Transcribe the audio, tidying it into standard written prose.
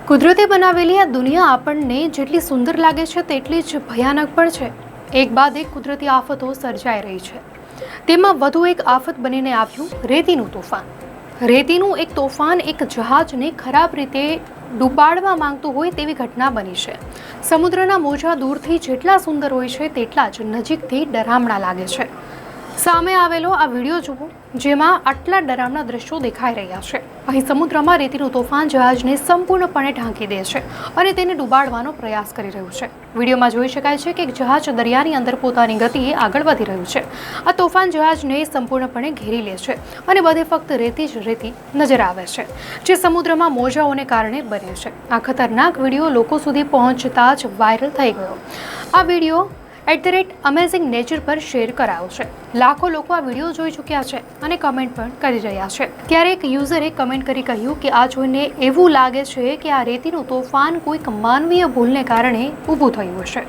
કુદરતે બનાવેલી આ દુનિયા આપણને જેટલી સુંદર લાગે છે તેટલી જ ભયાનક પણ છે. એક બાદ એક કુદરતી આફતો સર્જાઈ રહી છે. તેમાં વધુ એક આફત બનીને આવ્યું રેતીનું તોફાન. રેતીનું એક તોફાન એક જહાજને ખરાબ રીતે ડૂબાડવા માંગતું હોય તેવી ઘટના બની છે. સમુદ્રના મોજા દૂરથી જેટલા સુંદર હોય છે તેટલા જ નજીકથી ડરામણા લાગે છે. સામે આવેલો આ વિડીયો જુઓ, જેમાં આટલા ડરામણા દ્રશ્યો દેખાઈ રહ્યા છે. અહીં સમુદ્રમાં રેતીનું તોફાન જહાજને સંપૂર્ણપણે ઢાંકી દે છે અને તેને ડૂબાડવાનો પ્રયાસ કરી રહ્યું છે. વિડીયોમાં જોઈ શકાય છે કે એક જહાજ દરિયાની અંદર પોતાની ગતિએ આગળ વધી રહ્યું છે. આ તોફાન જહાજને સંપૂર્ણપણે ઘેરી લે છે અને બધે ફક્ત રેતી જ રેતી નજર આવે છે, જે સમુદ્રમાં મોજાઓને કારણે બને છે. આ ખતરનાક વિડીયો લોકો સુધી પહોંચતા જ વાયરલ થઈ ગયો. આ વિડીયો @Amazing Nature પર શેર કરાયો છે. લાખો લોકો આ વિડીયો જોઈ ચૂક્યા છે અને કમેન્ટ પણ કરી રહ્યા છે. ત્યારે એક યુઝરે કમેન્ટ કરી કહ્યું કે આ જોઈને એવું લાગે છે કે આ રેતીનું તોફાન કોઈક માનવીય ભૂલને કારણે ઊભું થયું હશે.